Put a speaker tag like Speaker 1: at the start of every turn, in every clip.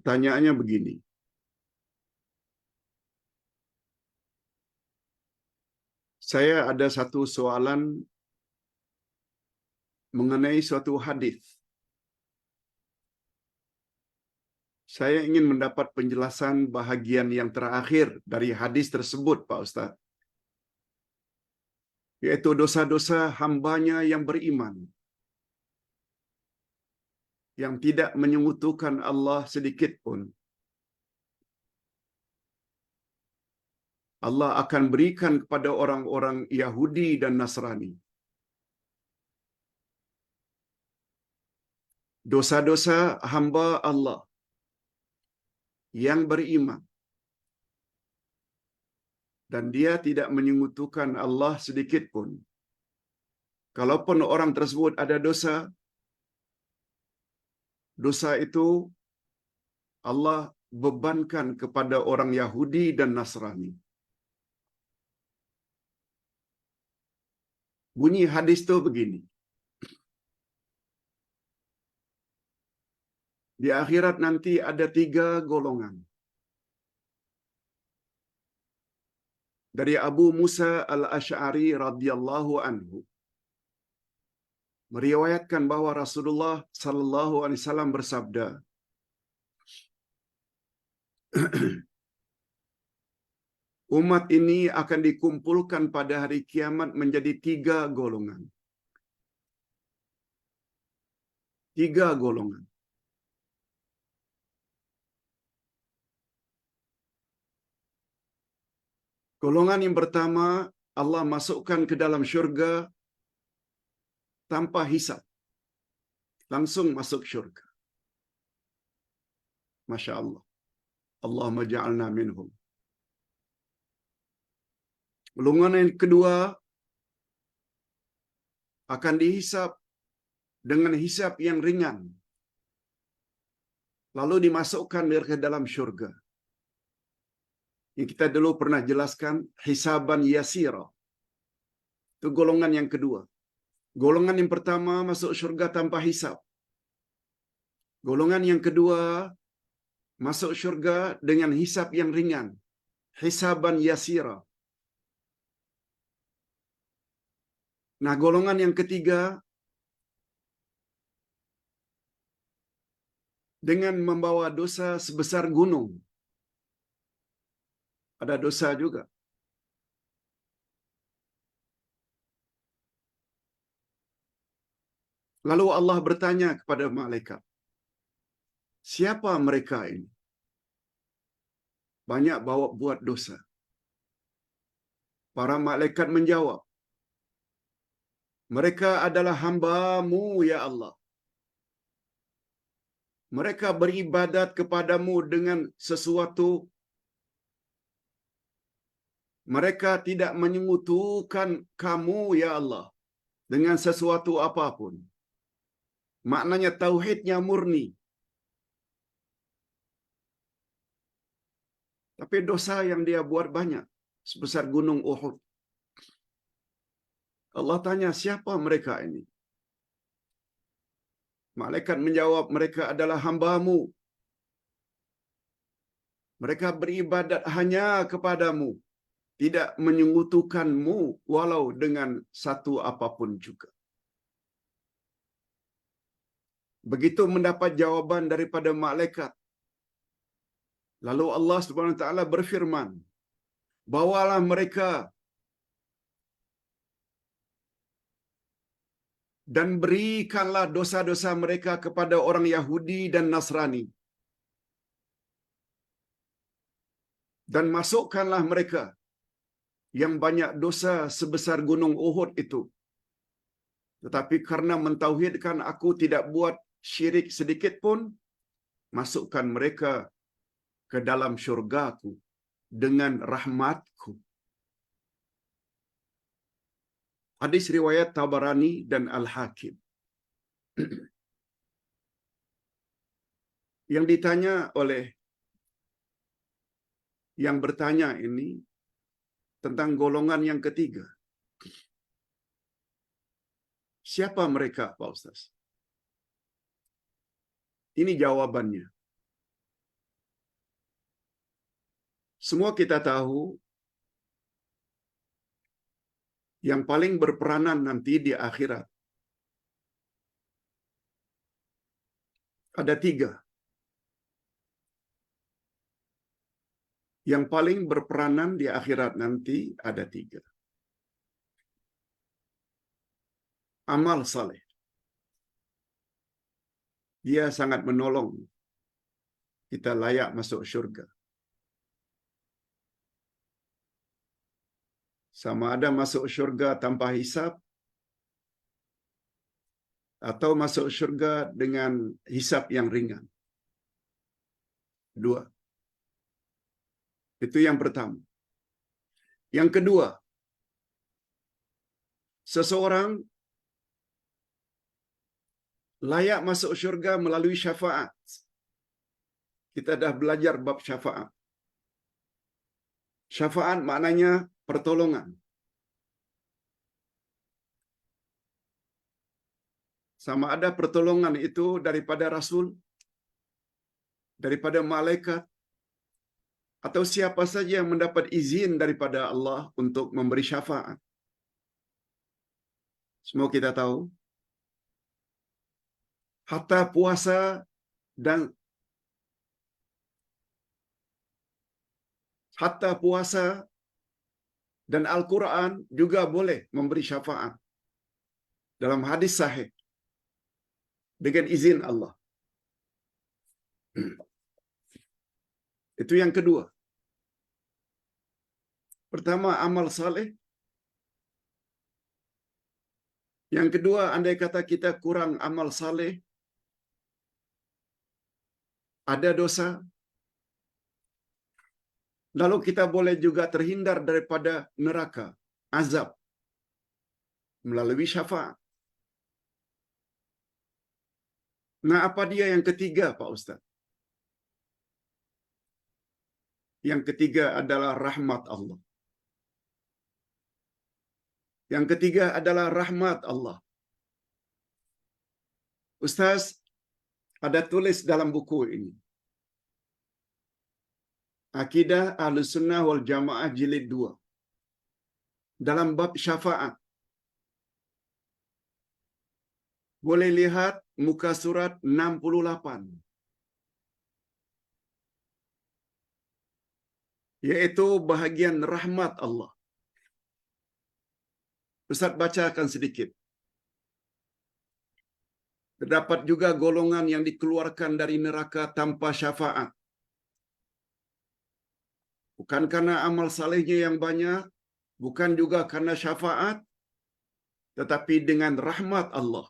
Speaker 1: Pertanyaannya begini. Saya ada satu soalan mengenai suatu hadis. Saya ingin mendapat penjelasan bahagian yang terakhir dari hadis tersebut, Pak Ustaz. Yaitu dosa-dosa hambanya yang beriman, yang tidak menyekutukan Allah sedikit pun. Allah akan berikan kepada orang-orang Yahudi dan Nasrani. Dosa-dosa hamba Allah yang beriman dan dia tidak menyekutukan Allah sedikit pun. Kalaupun orang tersebut ada dosa, dosa itu Allah bebankan kepada orang Yahudi dan Nasrani. Bunyi hadis itu begini. Di akhirat nanti ada 3 golongan. Dari Abu Musa al-Asy'ari radhiyallahu anhu meriwayatkan bahwa Rasulullah sallallahu alaihi wasallam bersabda, umat ini akan dikumpulkan pada hari kiamat menjadi 3 golongan. 3 golongan. Golongan yang pertama, Allah masukkan ke dalam syurga tanpa hisab. Langsung masuk syurga. Masya Allah. Allahumma ja'alna minhum. Golongan yang kedua akan dihisab dengan hisab yang ringan. Lalu dimasukkan ke dalam syurga. Yang kita dulu pernah jelaskan, hisaban yasira. Itu golongan yang kedua. Golongan yang pertama masuk syurga tanpa hisab. Golongan yang kedua masuk syurga dengan hisab yang ringan. Hisaban yasira. Nah, golongan yang ketiga dengan membawa dosa sebesar gunung. Ada dosa juga. Lalu Allah bertanya kepada malaikat, siapa mereka ini? Banyak bawa buat dosa. Para malaikat menjawab, mereka adalah hamba-Mu ya Allah. Mereka beribadat kepadamu dengan sesuatu. Mereka tidak menyekutukan kamu ya Allah dengan sesuatu apapun. Maknanya tauhidnya murni. Tapi dosa yang dia buat banyak, sebesar gunung Uhud. Allah tanya, siapa mereka ini? Malaikat menjawab, mereka adalah hamba-Mu. Mereka beribadat hanya kepadamu, tidak menyekutukan-Mu walau dengan satu apapun juga. Begitu mendapat jawaban daripada malaikat, lalu Allah Subhanahu wa taala berfirman, bawalah mereka dan berikanlah dosa-dosa mereka kepada orang Yahudi dan Nasrani. Dan masukkanlah mereka yang banyak dosa sebesar gunung Uhud itu. Tetapi karena mentauhidkan aku, tidak buat syirik sedikit pun, masukkan mereka ke dalam syurgaku dengan rahmatku. Hadis riwayat Tabarani dan Al-Hakim. Yang ditanya oleh yang bertanya ini tentang golongan yang ketiga. Siapa mereka, Pak Ustaz? Ini jawabannya. Semua kita tahu yang paling berperanan nanti di akhirat ada tiga. Yang paling berperanan di akhirat nanti ada tiga. Amal saleh. Dia sangat menolong kita layak masuk syurga. Sama ada masuk syurga tanpa hisab atau masuk syurga dengan hisab yang ringan. Dua. Itu yang pertama. Yang kedua, seseorang layak masuk syurga melalui syafaat. Kita dah belajar bab syafaat. Syafaat maknanya pertolongan. Sama ada pertolongan itu daripada Rasul, daripada malaikat, atau siapa saja yang mendapat izin daripada Allah untuk memberi syafaat. Semua kita tahu, hatta puasa dan Al-Quran juga boleh memberi syafaat dalam hadis sahih dengan izin Allah. Itu yang kedua. Pertama, amal saleh. Yang kedua, andai kata kita kurang amal saleh, ada dosa, lalu kita boleh juga terhindar daripada neraka, azab, melalui syafaat. Nah, apa dia yang ketiga, Pak Ustaz? Yang ketiga adalah rahmat Allah. Yang ketiga adalah rahmat Allah. Ustaz ada tulis dalam buku ini, Akidah Ahlussunnah wal Jamaah jilid 2. Dalam bab syafaat. Boleh lihat muka surat 68. Yaitu bahagian rahmat Allah. Ustaz bacakan sedikit. Terdapat juga golongan yang dikeluarkan dari neraka tanpa syafaat. Bukan karena amal salehnya yang banyak, bukan juga karena syafaat, tetapi dengan rahmat Allah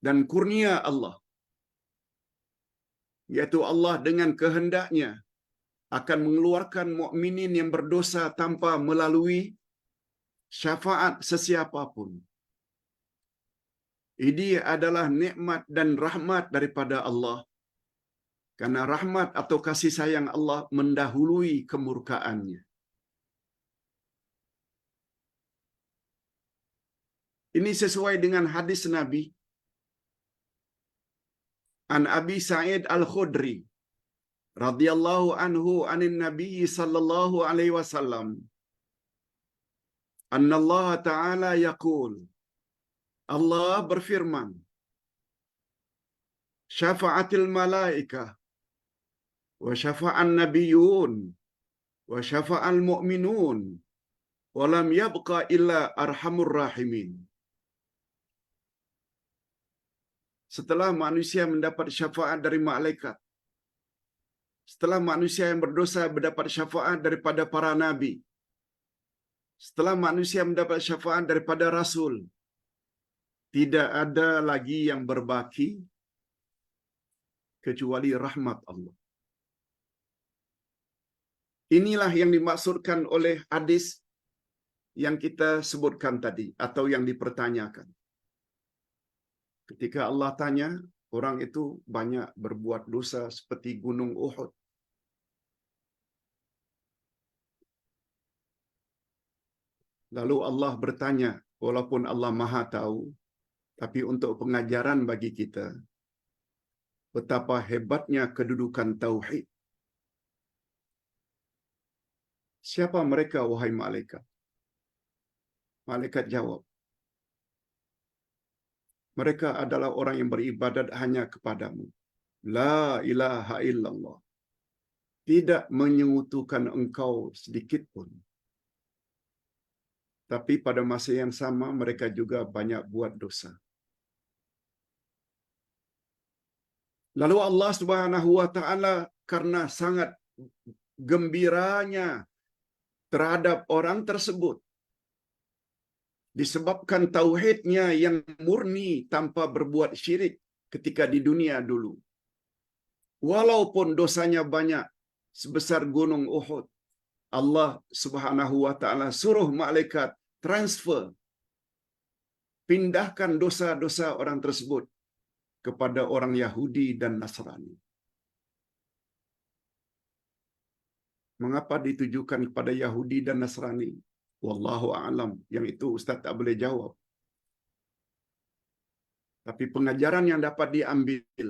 Speaker 1: dan kurnia Allah. Yaitu Allah dengan kehendaknya akan mengeluarkan mukminin yang berdosa tanpa melalui syafaat sesiapapun. Ini adalah nikmat dan rahmat daripada Allah. Karena rahmat atau kasih sayang Allah mendahului kemurkaannya. Ini sesuai dengan hadis Nabi. An Abi Sa'id Al-Khudri radhiyallahu anhu anin Nabi sallallahu alaihi wasallam. Anna Allah Ta'ala yaqul. Allah berfirman, syafa'atil malaikah wa syafa'an nabiyyun wa syafa'al mu'minun wa lam yabqa illa arhamur rahimin. Setelah manusia mendapat syafaat dari malaikat, setelah manusia yang berdosa mendapat syafaat daripada para nabi, setelah manusia mendapat syafaat daripada rasul, tidak ada lagi yang berbaki kecuali rahmat Allah. Inilah yang dimaksudkan oleh hadis yang kita sebutkan tadi atau yang dipertanyakan. Ketika Allah tanya, orang itu banyak berbuat dosa seperti gunung Uhud. Lalu Allah bertanya, walaupun Allah Maha tahu, tapi untuk pengajaran bagi kita, betapa hebatnya kedudukan tauhid. Siapa mereka, wahai malaikat? Malaikat jawab, mereka adalah orang yang beribadat hanya kepadamu. La ilaha illallah. Tidak menyekutukan engkau sedikit pun. Tapi pada masa yang sama mereka juga banyak buat dosa. Lalu Allah Subhanahu wa taala karena sangat gembiranya terhadap orang tersebut disebabkan tauhidnya yang murni tanpa berbuat syirik ketika di dunia dulu. Walaupun dosanya banyak sebesar gunung Uhud, Allah Subhanahu wa taala suruh malaikat transfer, pindahkan dosa-dosa orang tersebut kepada orang Yahudi dan Nasrani. Mengapa ditujukan kepada Yahudi dan Nasrani? Wallahu a'lam. Yang itu Ustaz tak boleh jawab. Tapi pengajaran yang dapat diambil,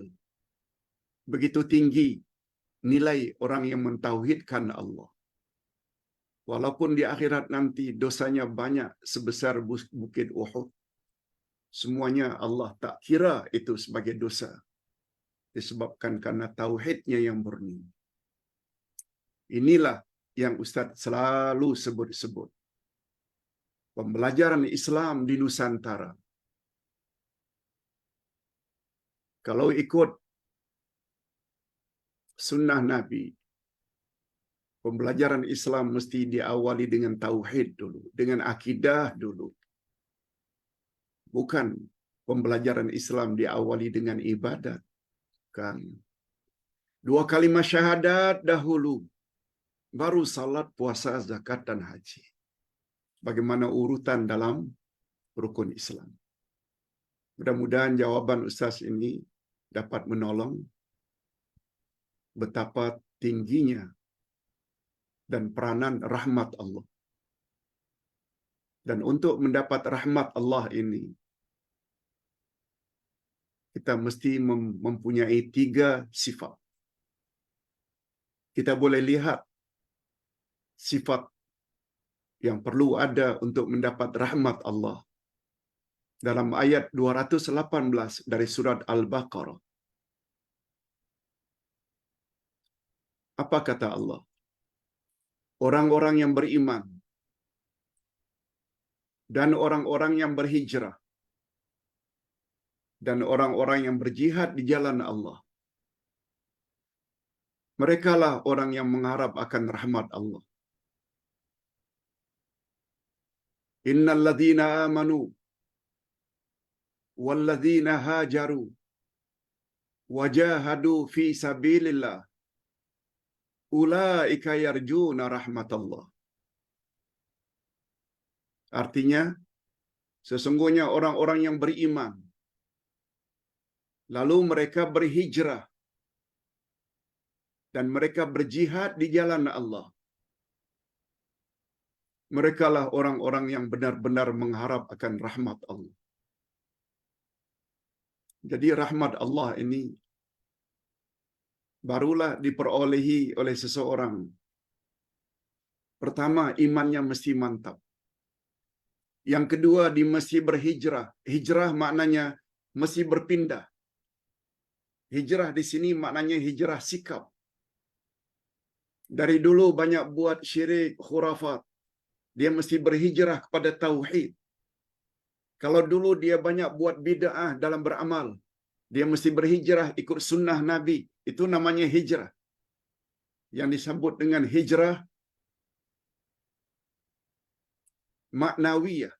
Speaker 1: begitu tinggi nilai orang yang mentauhidkan Allah. Walaupun di akhirat nanti dosanya banyak sebesar bukit Uhud, semuanya Allah tak kira itu sebagai dosa. Disebabkan karena tauhidnya yang murni. Inilah yang Ustaz selalu sebut-sebut. Pembelajaran Islam di Nusantara. Kalau ikut sunnah Nabi, pembelajaran Islam mesti diawali dengan tauhid dulu, dengan akidah dulu. Bukan pembelajaran Islam diawali dengan ibadat. Kan? 2 kalimat syahadat dahulu, baru salat, puasa, zakat, dan haji. Bagaimana urutan dalam rukun Islam. Mudah-mudahan jawaban Ustaz ini dapat menolong betapa tingginya dan peranan rahmat Allah. Dan untuk mendapat rahmat Allah ini, kita mesti mempunyai 3 sifat. Kita boleh lihat sifat yang perlu ada untuk mendapat rahmat Allah dalam ayat 218 dari surat Al-Baqarah. Apa kata Allah? Orang-orang yang beriman dan orang-orang yang berhijrah dan orang-orang yang berjihad di jalan Allah, merekalah orang yang mengharap akan rahmat Allah. Innal ladzina amanu wal ladzina hajaru wajahadu fi sabilillah ulaika yarjuna rahmatallah. Artinya, sesungguhnya orang-orang yang beriman lalu mereka berhijrah dan mereka berjihad di jalan Allah, merekalah orang-orang yang benar-benar mengharap akan rahmat Allah. Jadi rahmat Allah ini barulah diperolehi oleh seseorang. Pertama, imannya mesti mantap. Yang kedua, dia mesti berhijrah. Hijrah maknanya mesti berpindah. Hijrah di sini maknanya hijrah sikap. Dari dulu banyak buat syirik, khurafat. Dia mesti berhijrah kepada tauhid. Kalau dulu dia banyak buat bid'ah dalam beramal, dia mesti berhijrah ikut sunnah Nabi. Itu namanya hijrah. Yang disebut dengan hijrah maknawiyah.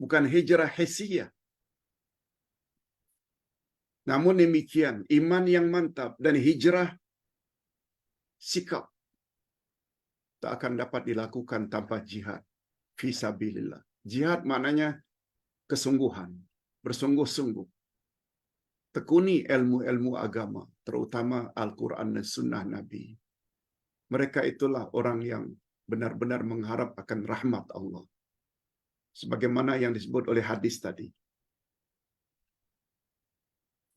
Speaker 1: Bukan hijrah hissiyah. Namun demikian, iman yang mantap dan hijrah sikap tak akan dapat dilakukan tanpa jihad fisabilillah. Jihad maknanya kesungguhan, bersungguh-sungguh. Tekuni ilmu-ilmu agama, terutama Al-Quran dan Sunnah Nabi. Mereka itulah orang yang benar-benar mengharap akan rahmat Allah. Sebagaimana yang disebut oleh hadis tadi.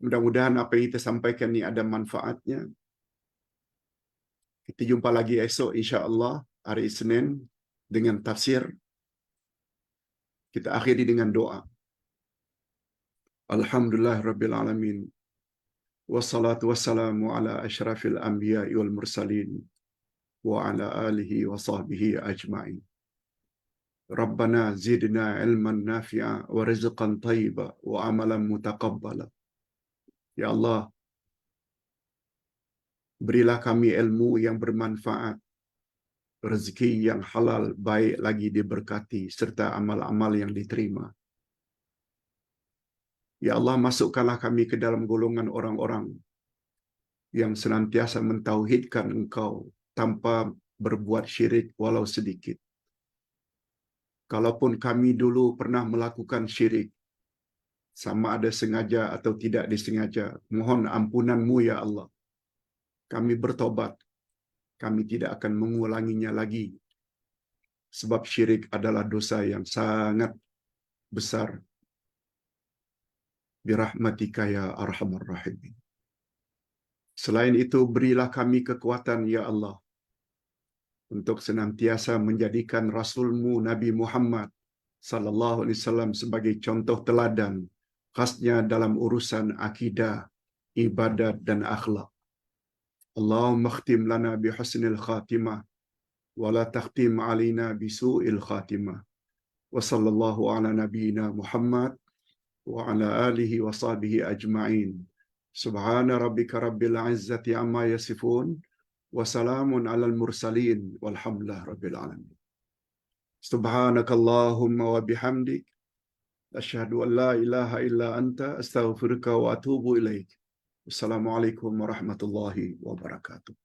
Speaker 1: Mudah-mudahan apa yang kita sampaikan ini ada manfaatnya. Kita jumpa lagi esok insya-Allah hari Isnin dengan tafsir. Kita akhiri dengan doa. Alhamdulillah rabbil alamin. Wassalatu wassalamu ala asyrafil anbiya'i wal mursalin wa ala alihi wa sahbihi ajma'in. Rabbana zidna ilman nafi'a wa rizqan thayyiba wa amalan mutaqabbala. Ya Allah, berilah kami ilmu yang bermanfaat, rezeki yang halal, baik lagi diberkati, serta amal-amal yang diterima. Ya Allah, masukkanlah kami ke dalam golongan orang-orang yang senantiasa mentauhidkan Engkau tanpa berbuat syirik walau sedikit. Kalaupun kami dulu pernah melakukan syirik, sama ada sengaja atau tidak disengaja, mohon ampunan-Mu ya Allah. Kami bertobat, kami tidak akan mengulanginya lagi. Sebab syirik adalah dosa yang sangat besar. Birahmatika ya arhamar rahimin. Selain itu, berilah kami kekuatan ya Allah untuk senantiasa menjadikan Rasul-Mu Nabi Muhammad sallallahu alaihi wasallam sebagai contoh teladan, khasnya dalam urusan akidah, ibadat dan akhlak. Allahumma khtim lana bi husnil khatimah wa la takhtim alaina bi su'il khatimah. Wa sallallahu ala nabiyyina Muhammad wa ala alihi wa sahbihi ajma'in. Subhana rabbika rabbil izzati amma yasifun wa salamun alal mursalin walhamdulillah rabbil alamin. Subhanakallahumma wa bihamdik asyhadu an la ilaha illa anta astaghfiruka wa atubu ilaik. Wassalamualaikum warahmatullahi wabarakatuh.